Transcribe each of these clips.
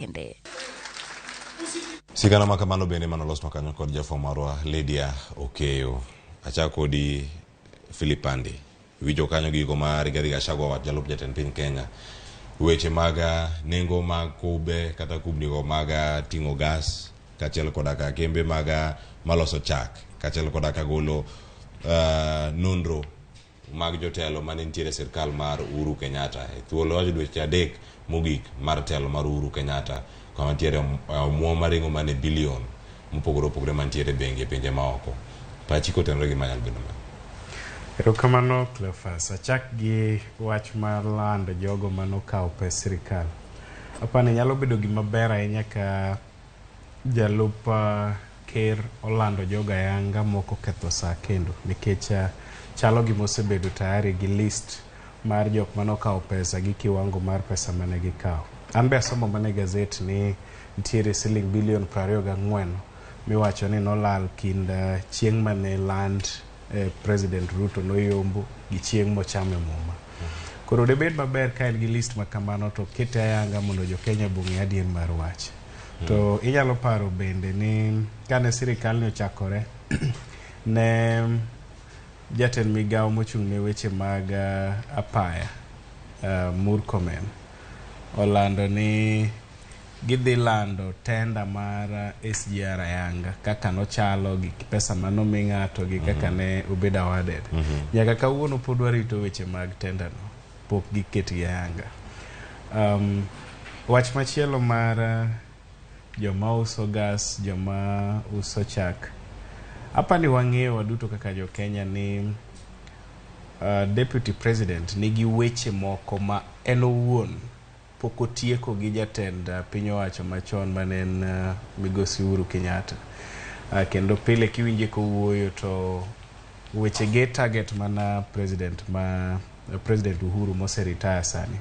Inde. Sigana makamano bende manolos makanyo kod jafomarwa Lydia Okeyo. Achako di Filipandi. Wijo kanyo gigo ma Rigathi Gachagua wat jalup jatend piny Kenya. Weche maga nengo mag kube kata kubnigo maga tingo gas kachiel kodaka kembe maga maloso chak kachiel kodaka golo nonro mag jotelo mane nitiere sirkal mar Uhuru Kenyatta e thuolo wa dweche adek mogik mar telo mar Uhuru Kenyatta kama nitiere omuom maringo mane bilion mopogore mantiere bengi e pinje maoko. Pachi kotenore gi manyal bedo ma. Erokamano Cleophas, achak gi wach mar lando jogo manokawo pes sirkal. Apani nyalo bedo gima ber ahinya ka jalup ker olando joga yanga moko ketho saa kendo nikech chalo gima osebedo tayari gi list mar jok manokawo pesa gi kiwango mar pesa mane gikawo. An be asomo mane gazet ni nitiere siling bilion 24 miwacho ni nolal kind chieng' mane land President Ruto noyombo gi chieng' mochame muma. Koro debed maber ka en gi list makamano to kete ayanga mondo jo Kenya bung'e adier mar wach. To inyalo paro bende ni kane sirikal ni ochakore ne jatend migawo mochung' ne weche mag apaya Murkomen olando ni gidhi lando tenda mar SGR ayanga kaka nochalo gi pesa manomi ng'ato gi kaka ne obedo awarded. Nyaka kawuono pod warito weche mag tenda no pok giketgi ayanga. Wach machielo mar joma uso gas, joma uso chak. Apani wang'eyo waduto kaka jo Kenya ni Deputy President nigi weche moko ma en owuon pok otieko gi jatend piny owacho machon manen Migosi Uhuru Kenyatta. Kendo pile kiwinje kowuoyo to weche ge target mana President Uhuru mose retire sani.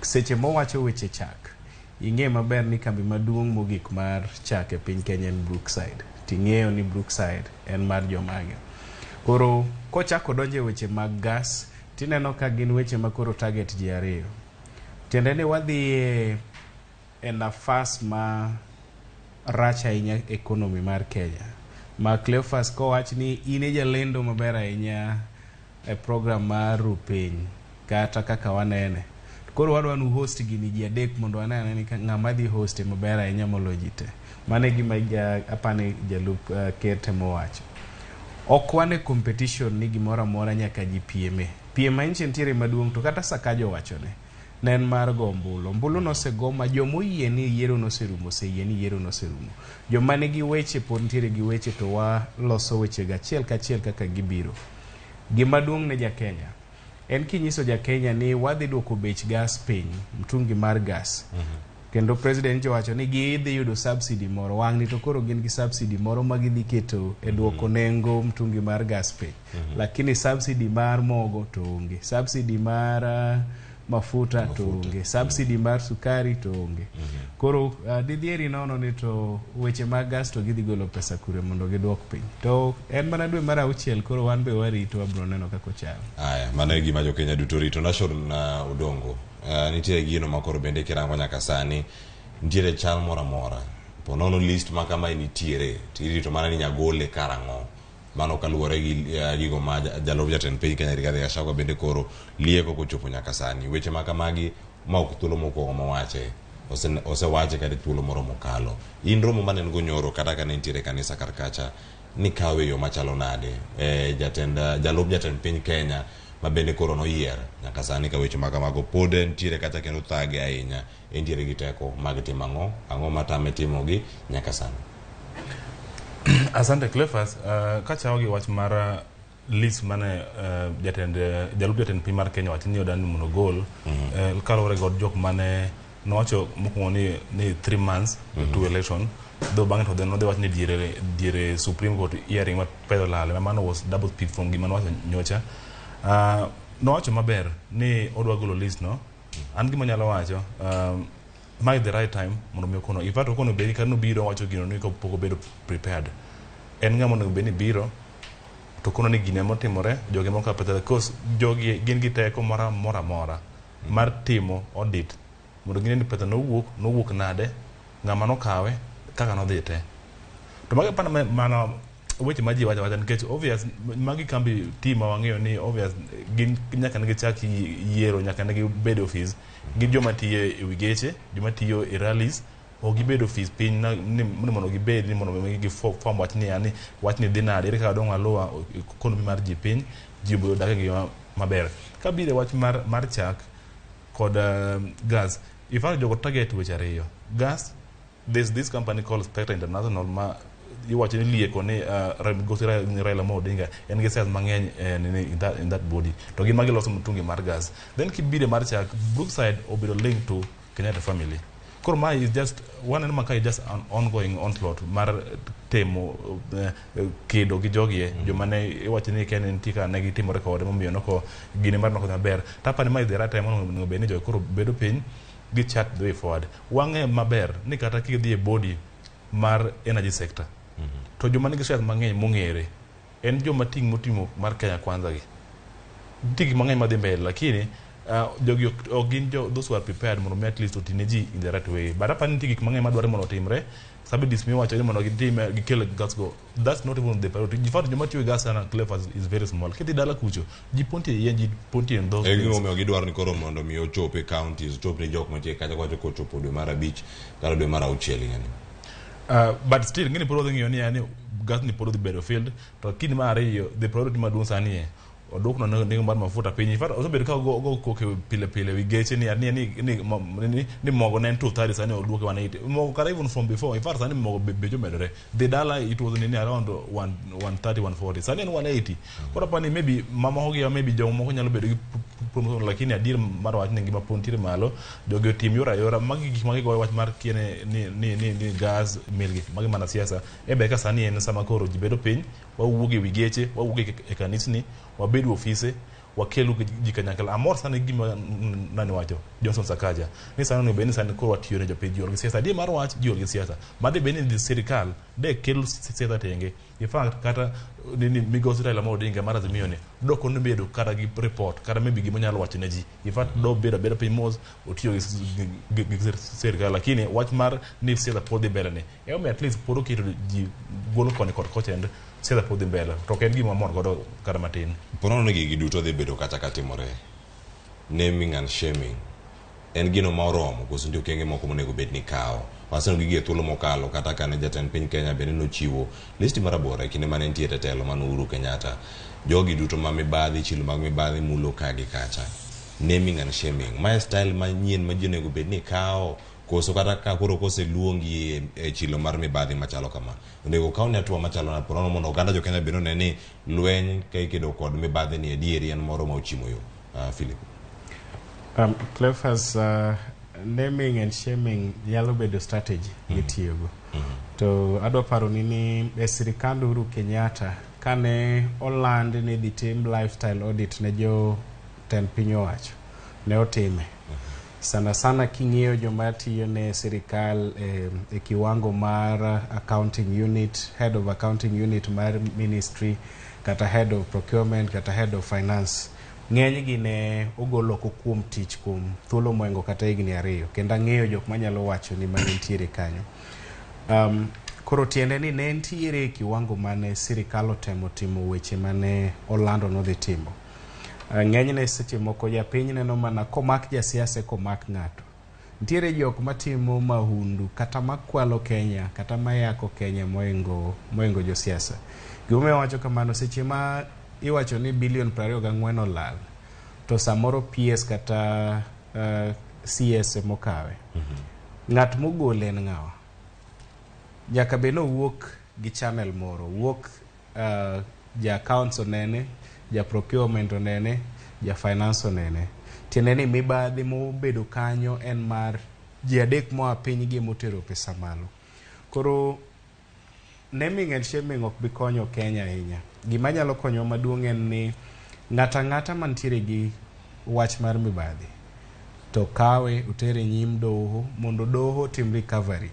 Seche mowacho weche chak, ing'e maber ni kambi maduong' mogik mar chak e piny Kenya en Brookside. Ting'eyo ni Brookside en mar jomage. Koro kochako donje weche mag gas, tineno ka gin weche ma koro target ji ariyo. Tiende ni wadhi e nafas ma rach ahinya ekonomi mar Kenya. Ma Cleophas kowach ni ine jalendo maber ahinya e program mar Rupiny kata kaka wanene. Koro wadwa nu host gini ji adek mondo wanene ni ng'ama dhi host maber ahinya molo ji te. Mane gima apani jalup ker temo wacho. Ok wane competition ni gimoro amora nyaka ji pieme. Piem manyiche nitiere maduong' to kata Sakaja wachone. Ne en mar go ombulu. Ombulu nosego ma jomoyie ni yiero noserumo, oseyie ni yiero noserumo. Joma nigi weche pod nitiere gi weche to waloso weche gachiel kachiel kaka gibiro. Gima duong' ne ja Kenya en kinyiso ja Kenya ni wadhi duoko bech gas piny, mtungi mar gas. Kendo president wacho ni gidhi yudo subsidy moro wang'ni to koro gin gi subsidy moro ma gidhi keto e duoko nengo mtungi mar gas piny. Lakini subsidy mar mogo to onge, subsidy mar mafuta to onge, subsidy mar sukari to onge. Koro didhieri nono ni to weche mag gas to gidhi golo pesa kure mondo giduok piny. To en mana dwe mar 6 koro wan be warito wabro neno kako chalo. Aya, mano e gima jo Kenya duto rito. Nashon Odongo. Nitiere gino makoro bende kirango nyaka sani nitiere chal mora mora. Po nono list ma kama nitiere tirito mana ni nyagole karang'o. Mano kaluwore gi gigo ma jalup jatend piny Kenya Rigathi Gachagua bende koro lieko kochopo nyaka sani. Weche ma kamagi ma ok thuolo mokwongo mawache osewache kata thuolo moro mokalo. In romo mane ngo nyoro kata ka nitiere kanisa karkacha ni kawe yo machalo nade jalup jatend piny Kenya ma bende koro noyier nyaka sani ka weche ma kamago pod nitiere kata kendo thage ahinya nitiere gi teko mag timo ang'o matame timogi nyaka sani. Asante Cleophas, kachawo gi wach mar list mane jalup jatend piny mar Kenya wacho ni odani mondo gol kalore god jok mane nowacho mokwongo ni 3 months to election, though bang'e to then they watch ni diere Supreme Court hearing ma pedo lale, mano was double speak from gima nowacho nyocha. Nowacho maber ni odwa golo list no. An gima nyalo wacho my the right time mondo mi kono if ato kono bedi kano biro wacho gino ni ko pogo bedo prepared. En ngamo no beni biro to kono ni gine motimore joge moko apetha cause jogi gin gi teko mora mar timo audit mondo gine ni pesa nowuok nade, ng'ama nokawe, kaka nodhi te. To magi pana mana weche ma ji wacho nikech obvious magi kambi team ma wang'eyo ni obvious gin nyaka ne gichak yiero, nyaka ne gibed office, gin joma tiyo e wi geche, joma tiyo e rallies, o gibed office piny ni mondo gibed ni mondo gi form wachni dhi nade, ere kaka dong' aluwa economy mar ji piny, ji obedo dak e ngima maber. Kabire wach mar chak kod gas, if I jogo target weche ariyo. Gas, there's this company called Spectre International ma iwacho ni lieko ni Migosi Raila Amolo Odinga en gi shares mang'eny in that body, to gin magiloso mtungi mar gas. Then kibire mar chak, Brookside obedo linked to Kenyatta family. Koro ma is just one and maka is just an ongoing onslaught mar temo kedo gi jogie joma ne iwacho ni ken ntika ne gitimo rekord momiyo noko gine mar noko maber. Tapa ni ma is the right time mondo bed ni jo koro bedo piny gi chat the way forward. Wang'e maber ni kata kidhi e body mar energy sector, to joma nigi shares mang'eny mong'ere en joma motimo mar Kenya Kwanza gi tigi mang'eny madhi mbele, lakini jogi ok gin those who are prepared mondo at least otine ji in the right way. But apani tigi mang'eny madware mondo otimre, sabi dismi wacho ni mondo gitime gikel gas go, that's not even the priority. Jifat joma tiyo gas sana clefas is very small. Kiti dala kucho ji ponti en those things. Egimo gidwaro ni koro mondo mi ochope counties, ochope jok matie kacha kwacho kochopo dwe mar 5 kata dwe mar 6 ngani. But still ngini poro ng'iyo ni yani gas ni poro the battlefield, to kini ma ariyo the priority maduong' sani e odok no nengo mar mafuta piny. Ifat osebedo ka go koke pile wi geche ni mogo ne 230 sani oduoke 180 mogo kara even from before. Ifat sani mogo bejo medore, the dollar it was around 130 140 sani en 180. Koro pani maybe mama hogi maybe jomo moko nyalo bedo gi promotion, lakini adir mar wach ni ngima pontire malo jogi otim yora magi gik magi go wach mar kiene ni gas milgi magi mana siasa ebe ka sani en sama koro jibedo piny wawuoge wi geche, wawuoge e kanisni, wabedo ofise, wakelu ji kanyakla. Amor sana gima nani wacho Johnson Sakaja ni sana no beni sana koro watiyo ne jopiny jol gi siasa di mar wach jol gi siasa made beni di sirikal de kelu siasa tenge. In fact kata ni Migosi Raila Amolo Odinga mar Azimio ne doko no bedo kata gi report kata maybe gima nyalo wacho ne ji. In fact do bedo piny mos otiyo gi sirikal, lakini wach mar ni siasa pod mbele ne e at least poro kito ji golo koni kod kochend siasa pod mbele to ken gima mor godo kata matin. Ponono ni gigi duto dhi bedo kata katimore. Naming and shaming en gino ma oromo koso ndio kenge moko monego bed ni kao. Waseno gigi thuolo mokalo kata kane jatend piny Kenya bende nochiwo listi marabora kinde mane nitie tetelo man Uhuru Kenyatta. Jogi duto ma mibadhi chilo mag mibadhi mulo kagi kacha. Naming and shaming my style manyien ma ji onego bed ni kao koso kata ka koro kose luongi e chilo mar mibadhi machalo kama. Onego kauni atua machalo na Ponono mondo oganda jo Kenya beno neni lweny ka ikedo kod mibadhi ni edieri en moro ma ochimo yo. Philip. Clefas naming and shaming nyalo bedo strategy mitiyogo. To adwa paro ni e sirikand Uhuru Kenyatta kane oland ni dhi tim lifestyle audit ne jo ten piny owacho ne otime. Sana king'iyo joma tiyo ne sirikal e kiwango mar accounting unit, head of accounting unit mar ministry, kata head of procurement, kata head of finance, ng'eny gi ne ogolo kuom tich kuom thuolo moengo kata higni 2 kendo ng'eyo jok manyalo wacho ni mane ntiere kanyo. Koro tiende ni ne ntiere kiwango mane sirikal otemo timo weche mane Orlando no dhi timo. Ng'enyne seche moko japiny neno mana komak jasiasa komak ng'ato. Ntiere jok matimo mahundu kata makwalo Kenya kata mayako Kenya moengo josiasa. Gime wacho kamano seche ma iwacho ni bilion 24 olal to samoro PS kata CS mokawe. Ng'at mogole en ng'awa. Nyaka beno wuok gi channel moro, wuok ja accounts onene, ja procurement onene, ja finance onene. Tiende ni mibadhi mobedo kanyo en mar ji adek moa piny gi motero pesa malo. Koro naming and shaming ok bi konyo Kenya ahinya. Gima nyalo konyo maduong' en ni ng'ata mantiere gi wach mar mibadhi to kawe utere nyim doho mondo doho tim recovery.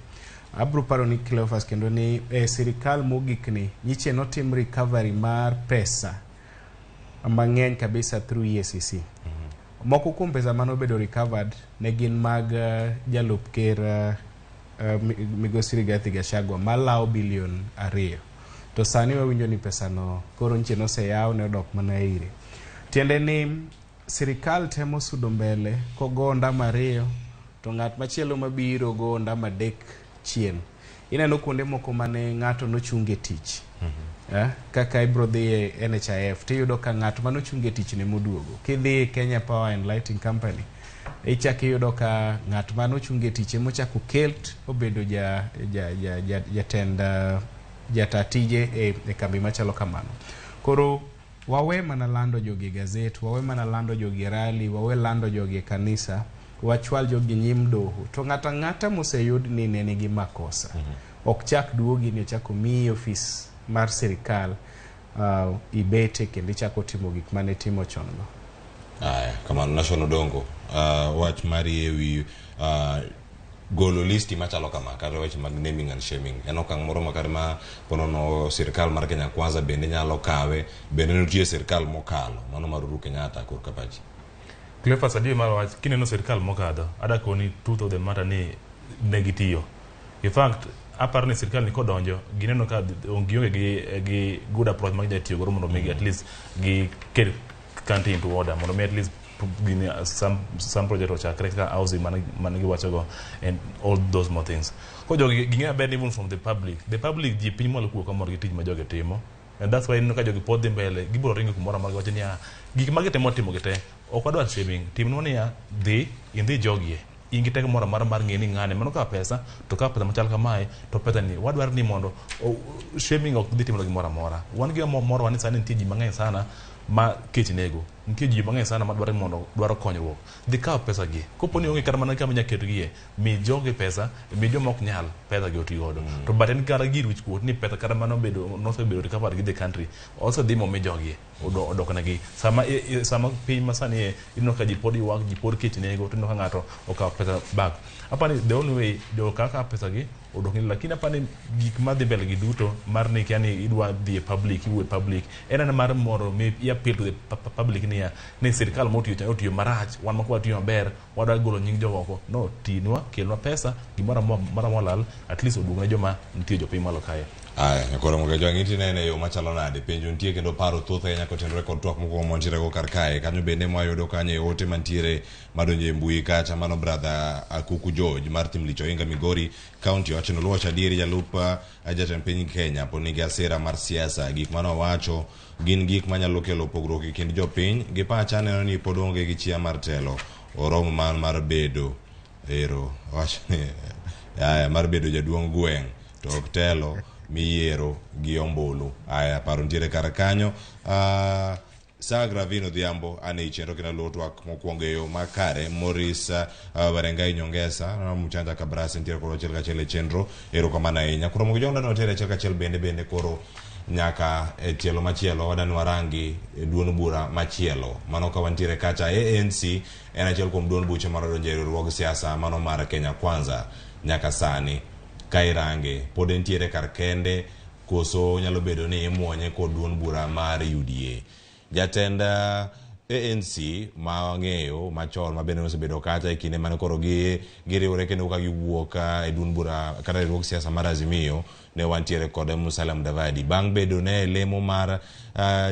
Abro paro ni Cleophas kendo ni sirikal mogikni nyiche no tim recovery mar pesa mang'eny kabisa through EACC. Moko kuom pesa mano bedo recovered ne gin mag jalup ker Migosi Rigathi Gachagua malawo bilion 2. To sani wawinjo ni pesa no koro ncheno se yaw ne odok mana ire. Tiende ni sirikal temo sudo mbele kogo ndama 2 to ng'at machielo mabiro go ndama 3 chien. Ineno kuonde moko mane ng'ato nochunge tich. Kaka ibro dhi NHIF tiyudo ka ng'at manochunge tich ne moduogo. Kidhi Kenya Power and Lighting Company ichaki yudo ka ng'at manochunge tich mochako kelt obedo jatatije e kambi machalo kamano. Koro wawe mana lando jogi gazet, wawe mana lando jogi rally, wawe lando jogi kanisa, wachwal jogi nyim doho. To ng'ata moseyud ni ne nigi makosa. Ok chak duogi ni chako mi office mar sirikal ibete kendo chako timo gik mane timo chongo. Kama National Odongo wach mari ewi golo listi machalo kama kata wach mag naming and shaming en okang' moro makare ma ponono sirikal mar Kenya Kwanza bende nyalo kawe, bende nitie sirikal mokalo mano mar Uhuru Kenyatta kur kapachi. Cleophas adiyo mar wach kineno sirikal mokadho adakoni truth of the matter ni negitiyo. In fact aparo ni sirikal ni kodonjo gineno ka gionge gi good approach mag jatiyo goro mondo megi at least gi kel country into order mondo me at least some project ochakre kaka housing manigi wacho go and all those more things. Ko jogi ging'e ber even from the public ji piny mwalo kuo kamor gi tich ma jogi timo, and that's why ineno ka jogi pod dhi mbele gibiro ringo kumoro mar wacho niya gik ma gitemo timo gite ok wadwar shaming, timnwa niya indhi jogie ingi teko moro mar ng'e ni ng'ane mano ka pesa to ka pesa machal kamae to pesa ni wadwar ni mondo shaming ok dhi timo gimoro amora. Wan gi moro wan sani nitie ji mang'eny sana ma kech nego, nitie ji mang'eny sana ma dwaro konyruok, dhi kawo pesa gi koponi onge kata mana kama nyaketo gie mi jogi pesa mi joma ok nyal pesa gi oti godo to but en kara gir wich kuot ni pesa kata mano nosebedo recovered gi the country also dhi momi jogi odok na gi sama piny masani ineno ka ji pod ywak, ji pod kech nego to ineno ka ng'ato okawo pesa back. Apani the only way jo kaka pesa gi odok ni, lakini apani gik ma dhi mbele gi duto mar ni yani idwa dhi e public, iwe public en mar moro mi appeal to the public ni sirikal motiyo marach, wan makwa tiyo maber wadwa golo nying jogoko no tinwa kelwa pesa gimoro molal at least oduogne joma nitie jopiny malo kae. Koro moga jwang'iti nene yo machalo nade penjo nitie kendo paro thoth ahinya kotenore kod twak moko monjire go kar kae kanyo bende mwayudo kanyo e ote mantiere madonjo e mbui kacha mano brother Akuku George mar Timlich Oinga Migori County wacho no luwacho adieri jalup jatend piny Kenya po nigi asira mar siasa, gik mano wacho gin gik manyalo kelo pogruok e kind jopiny gi pacha neno ni pod onge gi chia mar telo oromo mar bedo wacho ni mar bedo jaduong' gweng' to ok telo miyiero gi ombulu. Paro ntiere kar kanyo. Sa Gravino Dhiambo ane chenro kina lotwak mokwongo yo makare Morris Barengai Nyongesa Muchanja Kabrasi ntiere koro achiel kachiel e chenro ero kamana ahinya koro mogo jonda notere achiel kachiel bende koro nyaka e tielo machielo wadani warangi duon bura machielo mano ka wantiere kacha ANC en achiel kuom duon buche mar donjo e riwruog siasa mano mar Kenya Kwanza nyaka sani kairange pod entiere kar kende koso nyalo bedo ni imuonye kod duon bura mar UDA. Jatend ANC ma ng'eyo machon ma bende osebedo kacha e kinde mane koro giriwore kendo ka giwuok e duon bura kata riwruog siasa mar Azimio ne wantiere kod Musalia Mudavadi bang' bedo ne lemo mar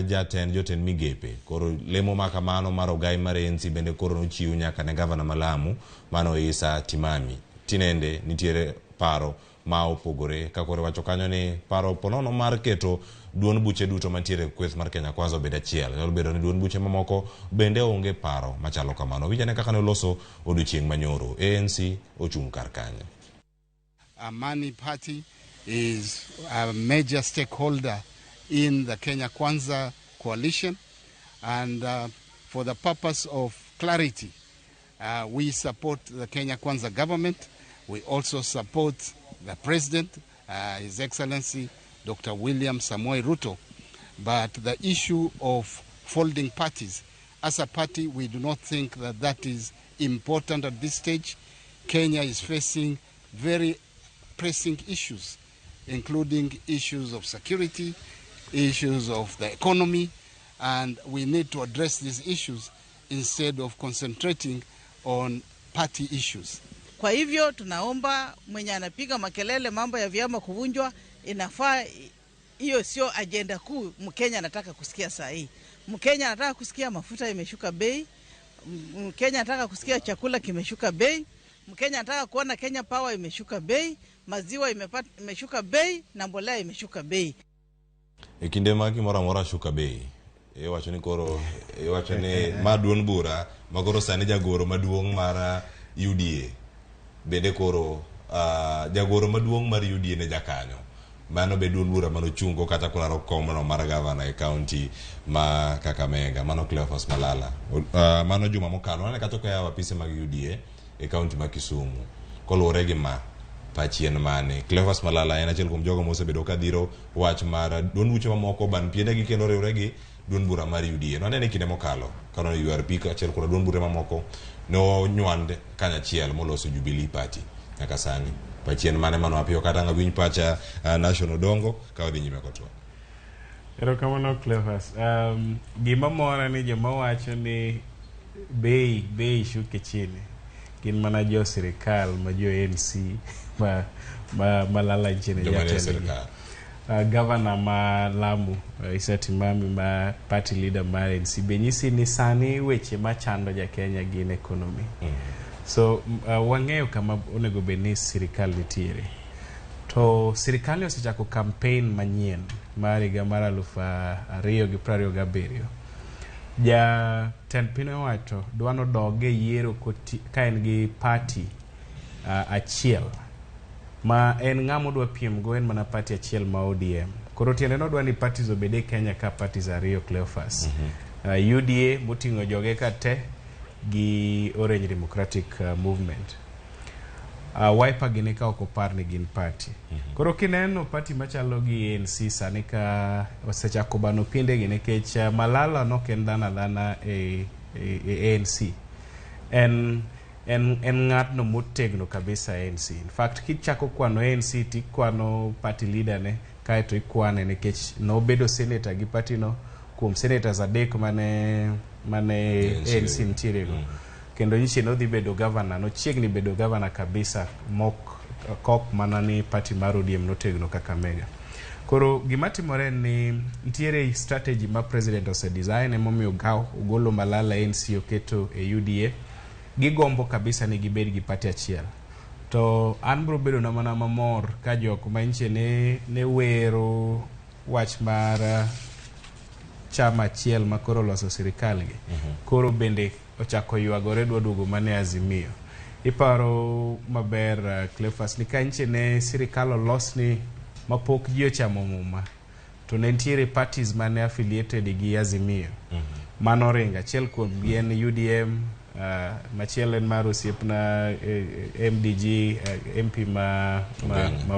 jotend migepe. Koro lemo ma kamano mar ogai mar ANC bende koro nochiw nyaka ne gavana Malamu mano Isa Timami. Tinende nitiere paro ma opogore kakore wacho kanyo ni paro ponono mar keto duon buche duto mantiere kweth mar Kenya Kwanza obed achiel. Nyalo bedo ni duon buche mamoko bende onge paro machalo kamano. Winjane kaka ne oloso odiochieng' manyoro ANC ochung' kar kanyo. Amani Party is a major stakeholder in the Kenya Kwanza coalition, and for the purpose of clarity, we support the Kenya Kwanza government. We also support the President, His Excellency Dr. William Samoei Ruto. But the issue of folding parties, as a party, we do not think that that is important at this stage. Kenya is facing very pressing issues, including issues of security, issues of the economy, and we need to address these issues instead of concentrating on party issues. Kwa hivyo tunaomba mwenye anapiga makelele mambo ya vyama kuvunjwa, inafaa hiyo sio agenda kuu Mkenya anataka kusikia saa hii. Mkenya anataka kusikia mafuta imeshuka bei, Mkenya anataka kusikia chakula kimeshuka bei, Mkenya anataka kuona Kenya Power imeshuka bei, maziwa imeshuka bei na mbolea imeshuka bei. Ikinde maki mora shuka bei. Wacho ni koro wacho ni maduon bura magoro sani jagoro maduong mara UDA. Bende koro jagoro maduong mar UDA ne jakanyo. Mano be duon bura mano chungo kata kuna rokomo mar governor e county ma Kakamega, mano Cleophas Malala. Mano juma mokalo ne katoka ya wapise mag UDA e county ma Kisumu. Kolore gi ma pachien mane Cleophas Malala en achiel kuom jogo mosebedo ka dhiro wach mar duon buche mamoko ban piende gi kendo riwre gi duon bura mar UDA. No ne kinde mokalo kano URP ka achiel kuom duon bura mamoko no nywande kanyachiel moloso Jubilee Party nyaka sani. Pachien mane mano apio kata ngawiny pacha National Dongo ka odhi nyime kotwa. Erokamano Cleophas. Gima mora ni joma wacho ni bei shuke chini. Gin mana jo sirikal ma jo NC malala nchini jateli. Governor ma Lamu Isatimami ma party leader ma NC benyisi ni sani weche machando ja Kenya gin economy. So wang'eyo kama onego beni sirikal nitiere. To sirikal osechako campaign manyien mar higa mar 2027. Ja tend piny owacho dwano doge yiero ka en gi party achiel ma en ng'amo dwa piem go en mana party achiel ma ODM. Koro tiende no dwani parties obede Kenya ka parties ariyo Cleophas. UDA moting'o joge ka te gi Orange Democratic Movement. Wiper gine ka okopar ni gin party. Koro kineno party machalo gi ANC sani ka osechako bano pinde gine kech Malala no ken dhana e ANC. En ng'atno motegno kabisa ANC. In fact kichako kwano ANC tikwano party leader ne kaeto ikwane nikech no bedo senator gi party no kuom senators adek mane ANC ntiere go. Kendo nyiche no dhi bedo governor, no chiegni bedo governor kabisa kok mana ni party mar ODM notegno Kakamega. Koro gimatimore ni ntiere strategy ma president ose design emomiyo ogolo Malala ANC oketo e UDA. Gigombo kabisa ni gibed gi party achiel. To an bro bedo na mana mamor ka jok manche ne wero wach mar chama achiel ma koro loso sirikal gi. Koro bende ochako ywagore duogo mane Azimio. Iparo maber Cleophas ni kanche ne sirikal olosni mapok ji ochamo muma. To ne ntiere parties mane affiliated gi Azimio. Mano ringa achiel kuom gien UDM, machiel en mar osiepna MDG, MP ma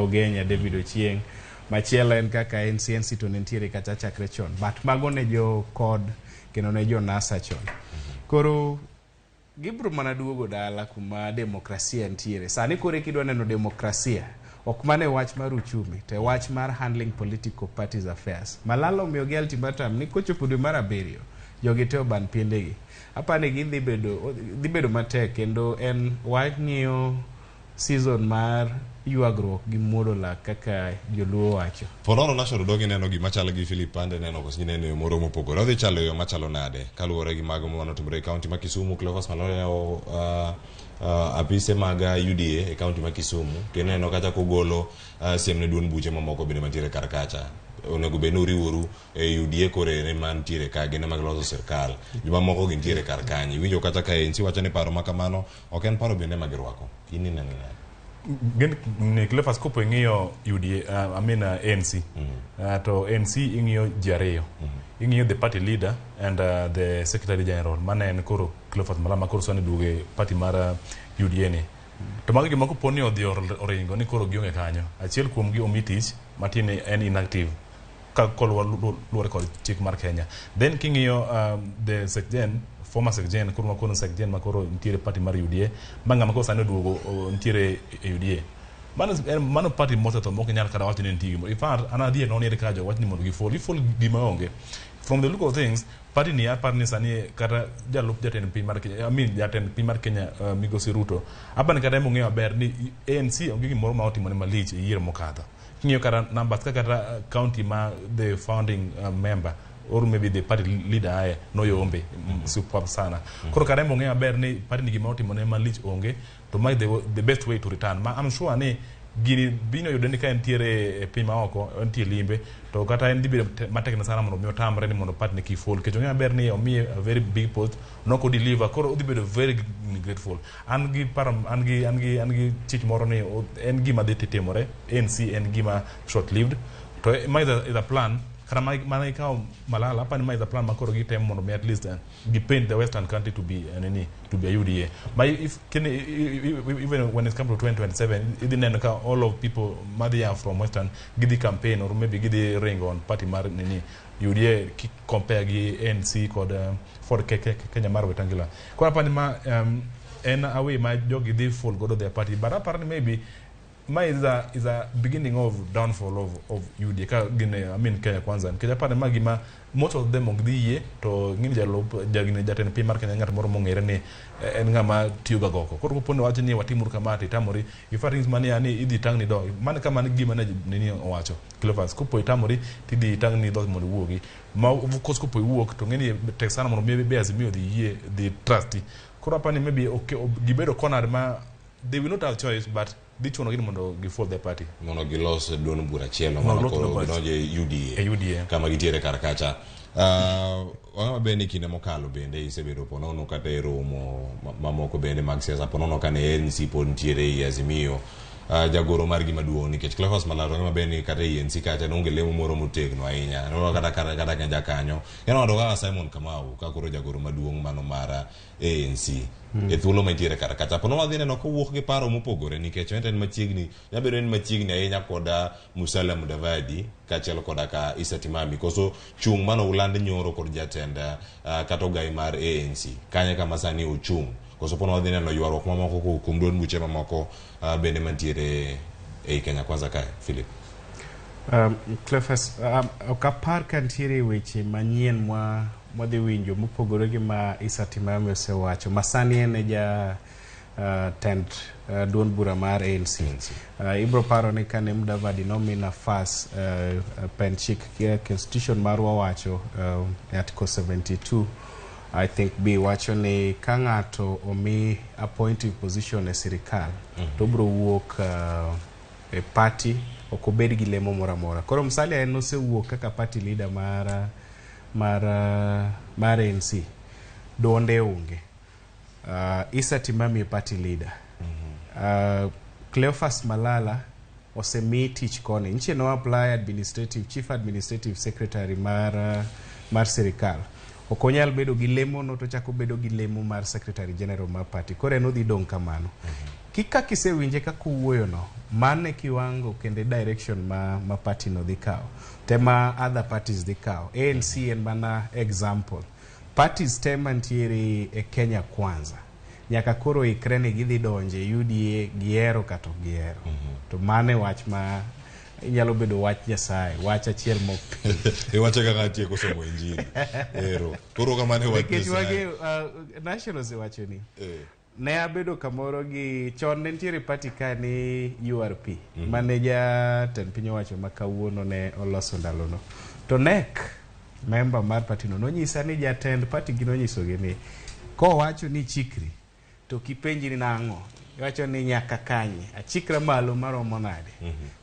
Ugenya David Ochieng. Machielo en kaka NCNC to nentiere kata chakre chon. But mago ne jo kod kendo ne jo NASA chon. Koro gibro mana duogo dala kuma demokrasia ntiere. Sani kore kidwa neno demokrasia ok mane wach mar uchumi, te wach mar handling political parties affairs. Malala omiyo gi ultimatum ni kochopo dwe mar 7 jogi te oban piendegi. Apani gi dhi bedo matek kendo en wang'iyo season mar yuagruok gi muodola kaka joluo wacho. Ponono National Dongo neno gi machalo gi Philip Pande neno kosi neno yo moro mopogore. Odhi chalo yo machalo nade kaluwore gi mago manotimore county ma Kisumu. Cleophas Malala apise maga UDA e county ma Kisumu kendo neno kata kogolo siemne duon buche mamoko bende mantiere karkacha. Onego benu riworu e UDA kore ne mantiere ka gene mag loso sirkal. Juma moko gintiere karkanyi. Winjo kata ka ANC wacho ni paro makamano ok en paro bende magirwako. Ini neno ne Cleophas kopo ing'iyo UDA ANC to ANC ing'iyo jariyo ing'iyo the party leader and the secretary general mane en koro Cleophas Malala koro sani duoge party mar UDA ni to magi gimoko poni odhi oringo ni koro gionge kanyo achiel kuom gi omitich matine en inactive ka luwore kod chik mar Kenya. Then king'iyo the secgen former secgen koro makoro secgen makoro ntiere party mar UDA manga makoro sani duogo ntiere UDA mano party moto to moko nyal kada wacho ni ntigi in fact anadhie no nere ka jo wacho ni mondo gifol gima onge from the look of things, party ni apar ni sani kata jalup jatend piny mar Kenya, jatend piny mar Kenya Migosi Ruto. Apa ni kata mong'eyo maber ni ANC onge gimoro ma otimo ne malich e yiero mokadho. King'iyo kata numbers kata county ma the founding member or maybe the party leader aye noyombe super sana. Koro kata mong'eyo maber ni party ni gima otimo ne malich onge, to mai the best way to return. Ma I'm sure ni gini bino yudeni ka entiere e piny ma oko, entie limbe, to kata en dibedo matek na sana mondo mi otamre ni mondo party ni kifol. Kecho ng'eyo maber ni omiye a very big post, noko deliver, koro odhibedo very grateful. An gi paro, an gi chich moro ni en gima dhi timore, ANC en gima short lived, to mai is a plan. Kara mana ikaw Malala, hapa ni mai is a plan makoro gitem mondo mi at least paint the western country to be a UDA. But if even when it comes to 2027, it didn't all of people Madhya from western gidi campaign or maybe gidi ring on party mar UDA compare gi ANC kod for Kenya mar wetangila. Kwa hapa ni ma en away my jogi they fall go to their party, but apparently maybe is a beginning of downfall of UDA ka gine Kenya Kwanza Kenya pa magima most of them ongdiye to ngini jagine jaten pi mar Kenya ngat moro mongere ni en ngama tiuga goko koro pono wacho ni watimur kamati tamori ifaring mani ani idi tangni do man kama gima na nini owacho Cleophas kupo itamori tidi tangni do mondo wuogi ma kos kupo wuok to ngini texana mondo be azimio the trust koro pa ni maybe okay gibedo corner ma they will not have choice, but they chono gini mondo gifol the party. Mono gilos duon bura chielo mono ko ginoje UDA kama gitiere karakacha. Wangama bende kinde mokalo bende isebedo ponono kata e romo mamoko bende mag siasa ponono kane ANC pod ntiere i Azimio. Jagoro mar gima duong' nikech Cleophas Malala ngama bende kata ANC kacha nonge lemo moro motegno ahinya. No kata kanja kanyo. Yana wadoga Simon Kamau ka koro jagoro maduong' mano mara ANC. E thuolo mentiere kata kacha pono wadhi neno kowuok gi paro mopogore nikech en machiegni nyabedo en machiegni ahinya koda Musalia Mudavadi kaachiel koda ka Issa Timami koso chung' mano uland nyoro kod jatenda kata ogai mar ANC kanye kama sani ochung' koso pono wadhi neno ywaruok mamoko kuom duond buche mamoko bende mantiere e Kenya Kwanza kae Philip. Cleophas, okapar kantiere weche manyien mwadhi winjo mopogore gi ma Issa Timami osewacho masani en ja tend duond bura mar ANC. Ibro paro ni kane Mudavadi nomi nafas penchik constitution mar wawacho article 72 I think be wacho ni ka ng'ato omi appointive position e sirikal to bro wuok e party okobed gi lemo mora mora. Koro Musalia en osewuok kaka party leader mar ANC donde onge. Issa Timami party leader. Cleophas Malala osemi tich kone. Nche no apply chief administrative secretary mar sirikal. Okonyal bedo gi lemo no to chako bedo gi lemo mar secretary general mar party. Kore no dhi dong kamano. Kika kisewinje ka kuwuoyo no mane kiwango kende direction ma party no dhi kao tema other parties dhi kao. ANC en mana example parties tema ntiere e Kenya Kwanza nyaka koro ikrene gidhi donje UDA giero kato giero to mane wach ma inyalo bedo wach Nyasaye wach achiel mok wacha kaka tie kosomo injili ero koro kama ne wach Nyasaye nationals wacho ni ne abedo kamoro gi chon nentiere party ka ni URP maneja ten piny owacho makawuono ne oloso ndalo no to NEC member mar party no nonyisa ni jatend party gi nonyiso gi ni ko wacho ni chikri to kipenji ni nang'o wacho ni nyaka kanye achikra malo maromo nade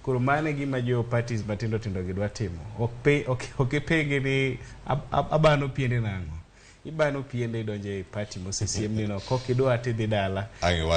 koro mane gima jo parties matindo tindo gidwa timo okipenge ni abano piende nang'o ibano piende donje party mosesiem ni no kokidwa tidhi dala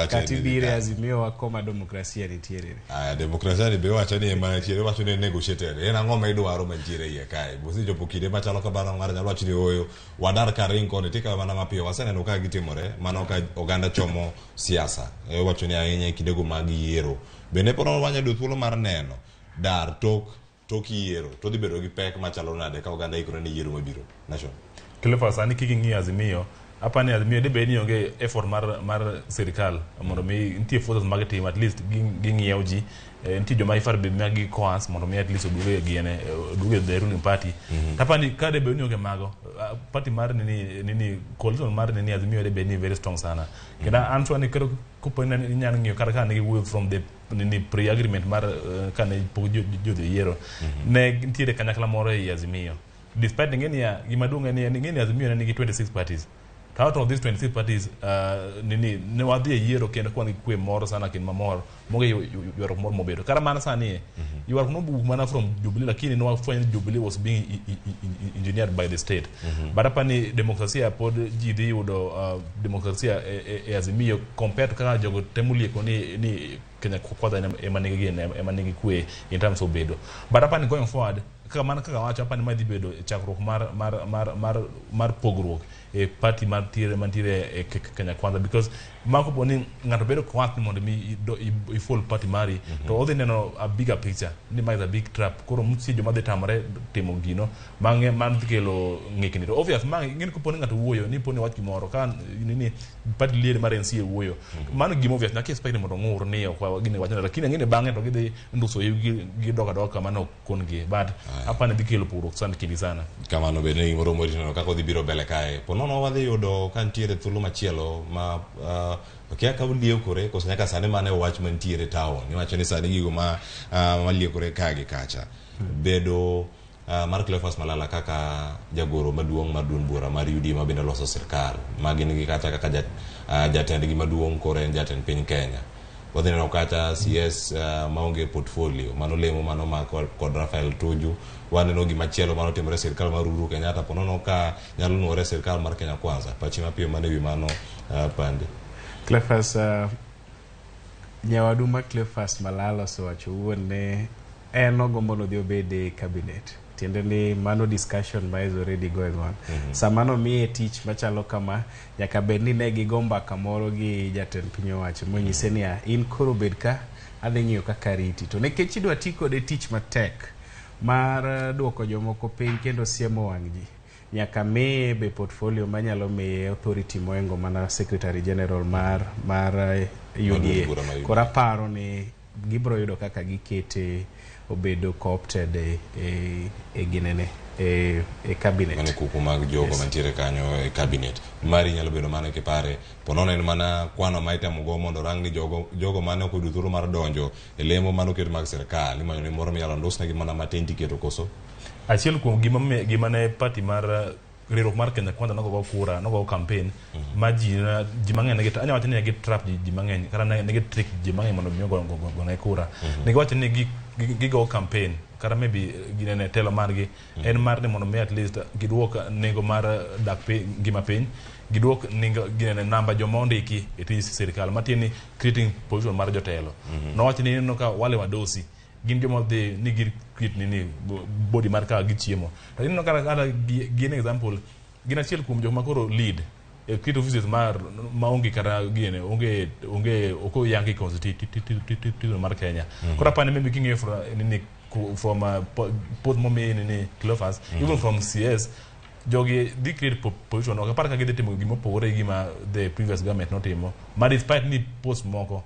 kati bire Azimio wakoma demokrasia nitiere demokrasia ni be wacho ni ema tiere wacho ni negotiated en ang'o ma idwaro mantiere iye kae bosi jopo kinde machalo ka baro mar nyalo wacho ni oyo wadar ka ringo ne tika mana mapiyo waseneno ka gitimore mano ka oganda chomo siasa wacho ni ahinya kindego mag yiero bende pono wanya do thuolo mar neno dar tok yiero to dhi bedo gi pek machalo nade ka oganda ikore ni yiero mabiro nation Cleophas ani kiki ng'i Azimio apa ni Azimio de beni onge effort mar serikal mondo mi ntie forces marketing at least ging ji ntie joma ifar be magi coans mondo mi at least oduge giene oduge the ruling party tapani kade beni onge mago party mar nini coalition mar nini Azimio de beni very strong sana keda anto ni kero kupona nyana ngiyo kaka ni we from the nini pre-agreement mar kane pogo yero ne ntie de kanyakla moro e Azimio despite ngeni ya gimadunga ni ngeni Azimio ni 26 parties. Out of these 26 parties, ne wadhi yiero kendo kwani kwe moro sana kin mamor moge yuaro moro mobedo kara mana sani yuaro no buku mana from Jubilee lakini no afanya Jubilee was being engineered by the state but hapa ni demokrasia pod jidi yudo demokrasia Azimio compared to kaka jogo temulie koni ni Kenya kwanza emanigi kwe in terms of bedo but hapa ni going forward kaka wacho hapa ni madhi bedo chakruok mar pogruok party mantire Kenya Kwanza because mako boni ngato bedo kwat ni mondo mi I full party mari to other neno a bigger picture ni mai a big trap koro mutsi joma de tamare timo gino mange man kelo ngikini to obvious mange ngin ko poni ngato wuoyo ni poni wach kimoro kan ni party leader mare NC wuoyo mano gimo obvious na ke expect mondo ngur ne kwa gine wachana lakini ngine bange to gide nduso gi doka mano kongi but hapa ne dikelo puro sana kili sana kama no bene ngoro morino kako di biro bele kae ponono wadhi yudo kantiere thulu machielo ma okay ka liekore koso nyaka sane mane watchman tiere town ni wacho ni sane gigo ma liekore kage kacha bedo mar Cleophas Malala kaka jagoro maduong' mar duond bura mar UD ma bende loso sirkal magin gi kata kaka jatend gi maduong' kore jatend piny Kenya wadhi neno kata CS maonge portfolio mano lemo mano ma kod Rafael Tuju waneno gi machielo mano timore sirkal mar Uhuru Kenyatta ponono ka nyalo nuore sirkal mar Kenya Kwanza pachi mapiyo mane wi mano pande Cleophas nyawaduma Cleophas Malala so wacho wuone en ogombo no dhi obede cabinet tiende ni mano discussion is already going on samano miye tich machalo kama nyaka bed ni ne gigomba kamoro gi jatend piny owacho monyise ni in koro bed ka adhi ng'iyo kaka riti to nekech idwa ti kode tich matek mar duoko jomoko piny kendo siemo wang' ji nyaka miye be portfolio manyalo miye authority moengo mana secretary general mar UDA kora paro ni gibro yudo kaka gikete obedo co-opted ginene cabinet mane kuku mag jogo mantiere kanyo cabinet mari nyalo bedo mane kipare ponono en mana kwano maita mugo mondo rang ni jogo mane okudu thuro mar donjo lemo mano ket mag sirkal imanyo ni moro miyalo ndosne gi mana matenti keto koso achiel kuom gima ne party mar riwruok mar Kenya Kwanza nogo kura nogo campaign ma ji mang'eny ne anya wacho ni gi trap ji mang'eny kara ne gi trick ji mang'eny mondo mi go ne kura ne wacho ni go campaign kara maybe ginene telo margi en mar ne mondo mi at least giduok nego mar dak ngima piny giduok ningo ginene namba jomondiki e tij sirkal matini creating position mar jotelo no wacho ni no ka wale wadosi gin jomo de nigi kit nini body mar ka gichiemo to no kara gin example gina chiel kuom joma koro lead kit offices ma onge kara gine onge oko yangi constitution mar Kenya kora pane maybe king nini from post momi nini Cleophas even from CS jogi di create position ok par ka gide timo gimo pore gima the previous government notimo ma despite ni post moko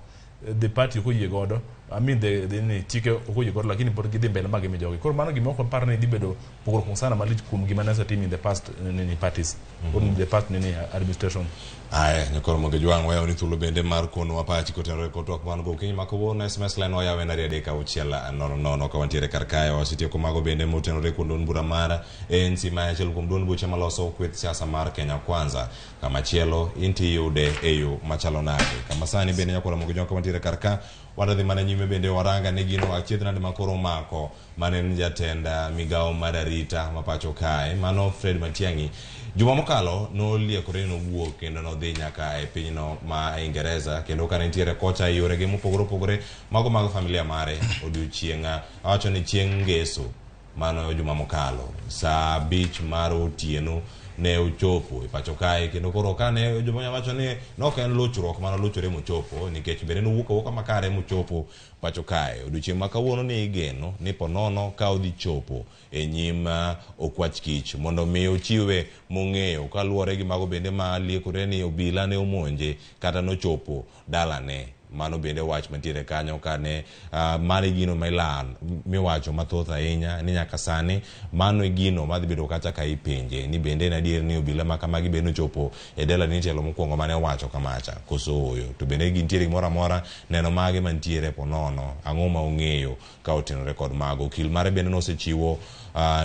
the party ko yegodo I mean the chike ko yegodo lakini por gide mbele magime jogi kor mano gimo ko par ne dibedo pogor sana malich kum gima nasa team in the past nini parties on the past nini administration ay nyakoro mo gejwang wayo ni thulo bende mar kono wapachi kotenore kotwak man go kiny mako na SMS line oyawe na riade ka uchiela nono ka wantiere karkayo wasitie ko mago bende motenore kondo mbura mara ANC ma achiel kuom duond buche maloso kweth siasa mar Kenya Kwanza kama chielo inti yude eyo machalo nade kama sani bende nyakoro mo gejwang ka wantiere karka wadhi mana nyime bende waranga ne gino achiedhna de makoro mako mane njatenda migao madarita mapacho kae mano Fred Matiang'i juma mokalo no liekore no wuok kendo no dhi nyaka e pinyno ma Ingereza kendo ka nitiere kocha yore ge mopogore mago mag familia mare odiochienga awacho ni chieng' ngeso mano juma mokalo saa beach mar otieno ne ochopo e pacho kae kendo koro kane joma wacho ni nok en luchruok mana luchore mochopo nikech bende nowuok makare mochopo pacho kae odiochieng' ma kawuono ni igeno ni ponono ka odhi chopo e nyim okwach kich mondo mi ochiwe mong'eyo kaluwore gi mago bende ma liekore ni obila ne omonje kata nochopo dalane. Mano bende wach mantiere kanyo kane mano gino miwacho mathoth ahinya ni nyaka sani mano e gino madhi bedo kata ka ipenje ni bende en adier ni obila ma kamagi bende ochopo e dala ni telo mokwongo mane wacho kamacha koso oyo to bende gintiere gimoro amora neno mage mantiere ponono ang'o ma ong'eyo ka otenore kod mago. Okil mare bende nosechiwo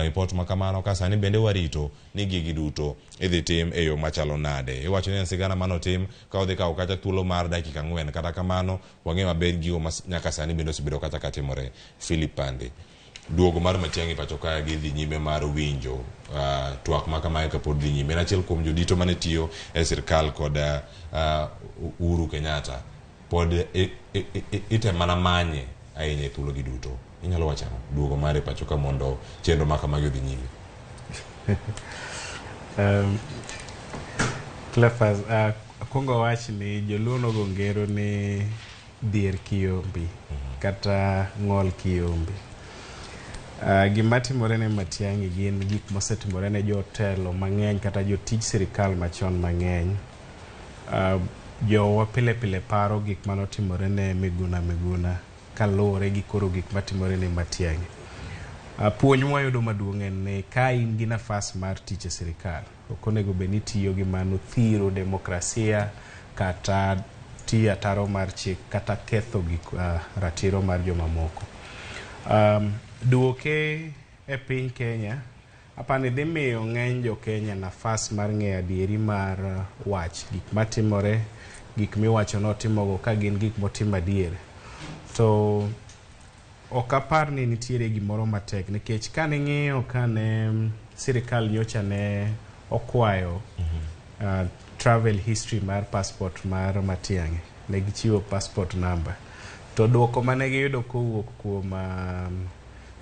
report ma kamano ka sani bende warito ni gigi duto idhi tim e yo machalo nade. Iwacho ni en sigana manotim ka odhi kawo kata thuolo mar dakika 4 kata kamano wang'e maber gigo nyaka sani bende osebedo kata katimore. Philip Pande, duogo mar Matiang'i pacho kaya gi dhi nyime mar winjo twak ma kamae kapod dhi nyime. En achiel kuom jodito mane tiyo e sirkal kod Uhuru Kenyatta pod ite mana manye ahinya e thuolo gi duto. Inyalo wachano duogo mare pacho ka mondo chenro ma kamagi odhi nyime. Cleophas, akwongo wach ni joluo nogo ngero ni dhier kiyombi kata ng'ol kiyombi. Gima timore ne Matiang'i gin gik mosetimore ne jotelo mang'eny kata jotij sirikal machon mang'eny. Jowa pile pile paro gik manotimore ne Miguna kaluwore gi koro gik matimore ne Matiang'i. Puonj mwayudo maduong' en ni ka in gi nafas mar tich e sirikal ok onego bed ni tiyo gi mano thiro demokrasia kata tiyo ataro mar chik kata ketho gik ratiro mar joma moko. Duoke e piny Kenya apani dhi miyo ng'eny jo Kenya nafas mar ng'eyo adieri mar wach gik matimore, gik miwacho notimogo ka gin gik motim adier. To ok apar ni nitiere gimoro matek nikech kane ng'iyo kane sirikal nyocha ne okwayo travel history mar passport mar Matiang'i, ne gichiwo passport number, to duoko mane giyudo kowuok kuom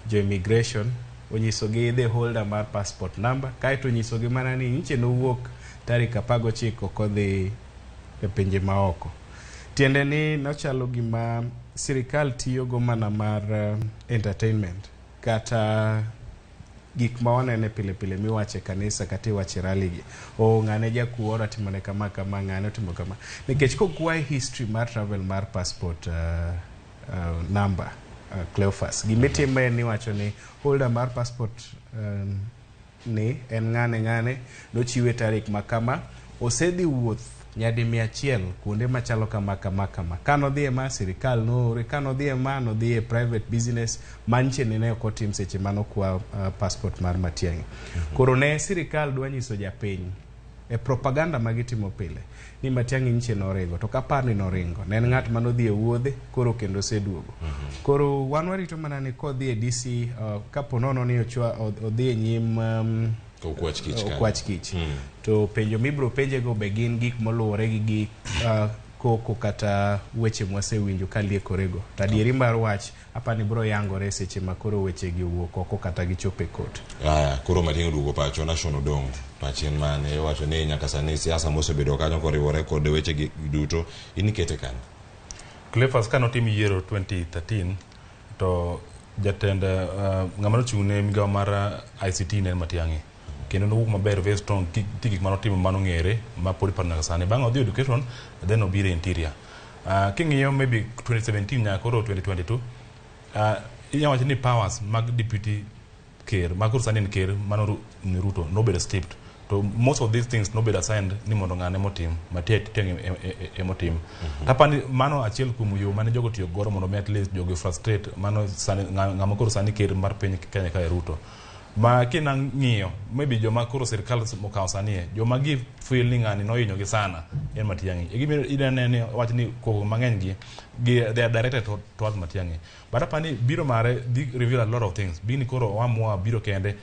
jo immigration onyisogi the holder mar passport number kaeto onyisogi mana ni nche nowuok tarik 19 kodhi e pinje maoko. Tiende ni nochalo gima sirikal tiyo go mana mar entertainment kata gik ma wanene pile pile miwache kanisa kata iwache rally gi ng'ane jakuora timone kama ng'ane timo kama nikech kokwaye history mar travel mar passport number Cleophas gimitime ni wacho ni holder mar passport ni en ng'ane nochiwe tarik makama osedhi wuoth nyadi 100 kuonde machalo kama kano dhie ma sirikal noore kano dhie ma no dhie private business manche ne ok otim seche mano kwa passport mar Matiang'i. Koro ne sirikal dwa nyiso japiny e propaganda magitimo pile ni Matiang'i nche noringo to kapar ni noringo ne en ng'at mano dhie wuodhe koro kendo seduogo. Koro wan warito mana ni kodhi e DC kaponono ni odhi nyim okwach kich to penjo mibro penje go be gin gik moluwore gi gik koko kata weche mwasewinjo kaliekorego tadieri mar wach apani bro yangore seche makoro weche gi owuok oko kata gichope kot. Koro Matiang'i duogo pacho National Odongo pachien mane wacho ni nyaka sani siasa mosebedo kanyo koriwore kod weche gi duto inikete kanyo. Cleophas kanotim yiero 2013 to jatend ng'ama nochung'ne migawo mar ICT ne Matiang'i kendo nowuok maber very strong gik manotimo mano ng'ere ma pod iparo nyaka sani. Bang' odhi education then obiro interior. King'iyo maybe 2017 nyaka koro 2022 inyalo wacho ni powers mag deputy ker mag koro sani en ker mano ni Ruto nobedo stripped to most of these things nobedo assigned ni mondo ng'ane motim Matiang'i emotim. Tapani mano achiel kuom yo mane jogo tiyo godo mondo at least jogo frustrate mano ng'ama koro sani ker mar piny Kenya ka Ruto. Ma kina ng'iyo maybe joma koro sirikal mokawo sani joma gi feel ni ng'ani nohinyo gi sana en Matiang'i. Gima idane ni wach ni ko mang'eny gi they are directed towards Matiang'i. But apani biro mare reveal a lot of things. Bini koro wamua biro kende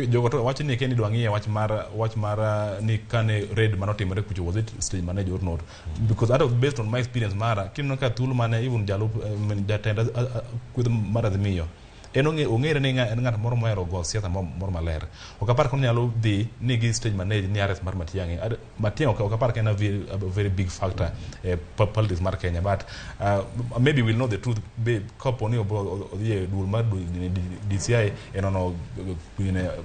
jogo to wach ni kendi dwa ng'iye wach mar ni kane raid manotimore kucho was it stage manager or not, because out of based on my experience mara kino ka thulu mane even jalup jatenda with Mara Dhimiyo en ong'ere ni en ng'at moro mohero go siasa moro maler. Ok apar kono nyalo dhi ni gi stage manage ni arrest mar Matiang'i. Matiang'i ok apar ka en a very big factor politics mar Kenya, but maybe we'll know the truth kapo ni odhi duol mar DCI enono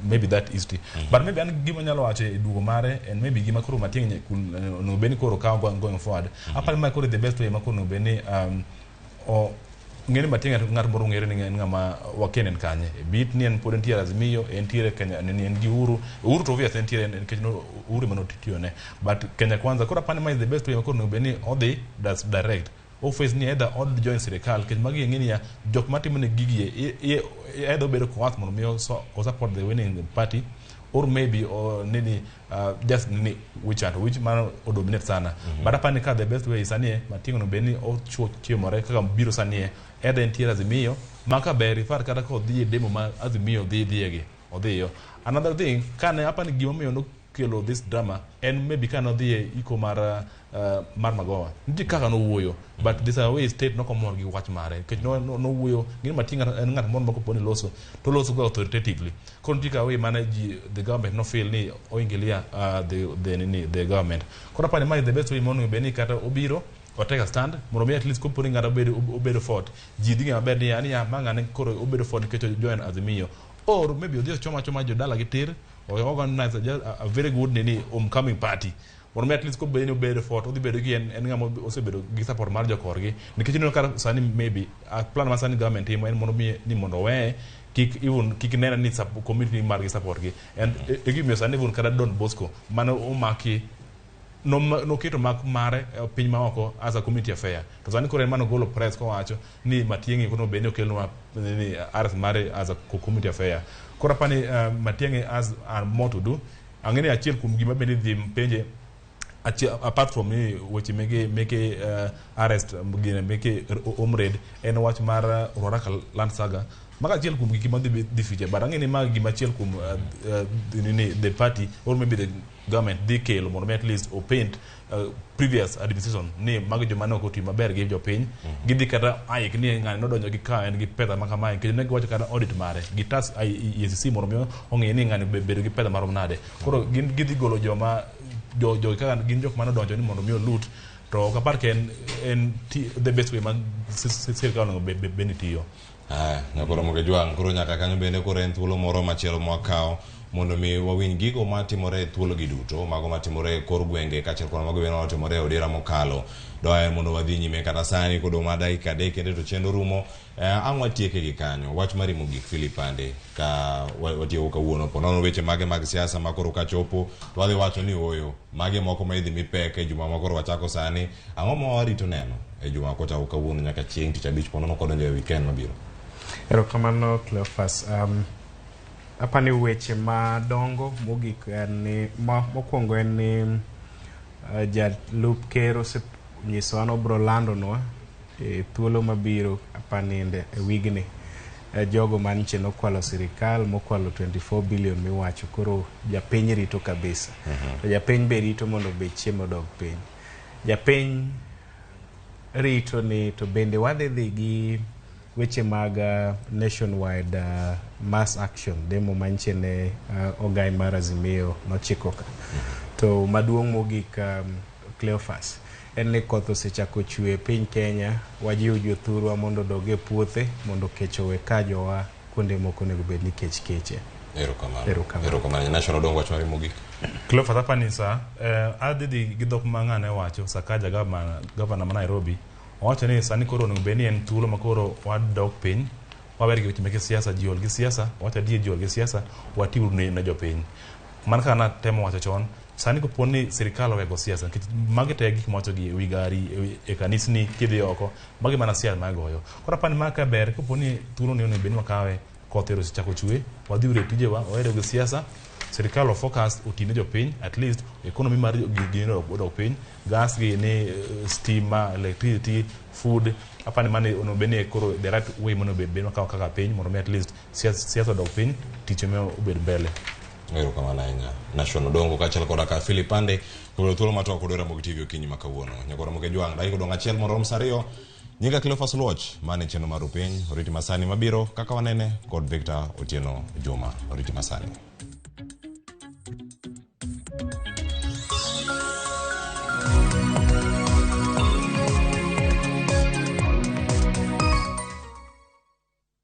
maybe that is it. But maybe an gima nyalo wacho e duogo mare and maybe gima koro Matiang'i no beni koro kawo going forward. Apar ma koro the best way ma koro no beni ngene Matiang'i ngat moro ngere ni ngama wakenen kanye bit ni en pod entiere Azimio entiere Kenya ni en gi Uhuru to obviously entiere Kenya Uhuru mano titio ne, but Kenya Kwanza kora pani ma the best way makoro no beni odi that's direct office ni either od join sirikal Kenya magi ngini ya jok matimo ne gigi either bedo kwath mono miyo so support the winning party or maybe or nini just nini which man o dominate sana. But apani ka the best way is anie Matiang'i no beni o chuo chiemore kaka biro sanie either entiere Azimio maka beri far kata ko dhi demo ma Azimio dhiegi odhiyo. Another thing kane apani gima miyo no kelo this drama and maybe kana dhi iko mar Magoha nti kaka no wuoyo, but this way state no komor gi wach mare ke no wuoyo ngin Matiang'i en ngat mon mako poni loso go authoritatively kontika way manage the government no feel ni oingilia the government kora pani mai the best way monu beni kata obiro or take a stand mono at least ko poni ngara obedo fort ji dinga maber ni yani ya manga ne koro obedo fort kecho join Azimio or maybe odio choma jodala gitir or organize a very good nini homecoming party mono at least ko beni obedo fort odhi bedo gi en ngamo osebedo gi support mar jokorgi nikech no kar sani maybe a plan ma sani government imo en mono ni mondo we kik nena ni community mar gi support gi and give me sani even kada Don Bosco mano omaki no keto mak mare piny ma oko as a community affair to sani kore mano golo press ko wacho ni Matiang'i kono beni okelwa ni arrest mare as a community affair kora pani Matiang'i as more to do angene achiel kum gima beni dhi penje apart from me which make arrest make omred en watch mar Ruaraka land saga maka chiel kum gima dhi fije but angene ma gima chiel kum the party or maybe the government dhi kelo mondo at least or paint previous administration ni mag joma ne okoti maber gi jopiny gidhi kata ayik ni ng'ani nodonjo gi ka en gi pesa ma kamae kendo ne giwacho kata audit mare gi tas EACC mondo mi ong'e ni ng'ani bedo gi pesa marom nade koro gidhi golo joma jo kaka gin jok mane odonjo ni mondo mi loot to kapar ke en the best way mag sirkal no beni tiyo nyakoro moke jwang koro nyaka kanyo bende koro en thuolo moro machielo mwakawo mondo mi wawiny gigo matimore thuolo gi duto mago matimore kor gwenge kaachiel kod mago bende matimore odira mokalo doa mondo wadhi nyime kata sani kodong' ma dakika adek kendo to chenro rumo ang' watieke gi kanyo wach mari mogik Philip Pande ka watieko kawuono ponono weche mage mag siasa makoro kachopo to wadhi wacho ni oyo mage moko ma idhi mipek e juma makoro wachako sani ang'o ma warito neno e juma kochako kawuono nyaka chieng' tich abich ponono kodonjo e weekend mabiro. Erokamano Cleophas. Apani weche madongo mogik ni mokwongo en ni jalup ker osenyiso an obro landonwa e thuolo mabiro apaninde e wigni jogo manche nokwalo sirikal mokwalo 24 billion miwacho koro japiny rito kabisa to japiny be rito mondo be chiemo dog piny japiny rito ni to bende wadhi gi weche mag nationwide mass action demo manche ne ogai mar Azimio nochiko ka to maduong' mogik Cleophas en ni koth osechako chwe piny Kenya wajiwo jothurwa mondo doge puothe mondo kech owe kajowa kuonde moko nego bed ni kech keche. Erokamano national dong wach mari mogik Cleophas apani sa adhi gi dhok mang'ane wacho Sakaja governor ma Nairobi wacho ni sani koro no beni en thuolo makoro wadok piny waber gi weche meke siasa jiol gi siasa wacho die jiol gi siasa watiuru ne jopiny man kana temo wacho chon sani ko poni sirikal owego siasa magi te gik mocho gi wi gari e kanisni kidhi oko magi mana siasa magoyo kora pan maka ber ko poni thuolo ne beni wakawe kothero chako chwe wadhi ure tijewa oero gi siasa sirikal focus otine jopiny at least economy mar gino odok piny gas gi ne stima electricity food apani mane ono bene koro the right way mono be kaka piny mondo at least siasa dok piny tiche me obed mbele. Erokamano ahinya national dongo kaachiel koda ka Philip Pande koro thuolo matok odora mog TV okinyi makawuono nyakoro moke jwang' dakika odong' achiel mondo rom sa ariyo Nyinga Cleophas Luoch mane cheno marupiny oriti masani mabiro kaka wanene kod Victor Otieno Juma oriti masani.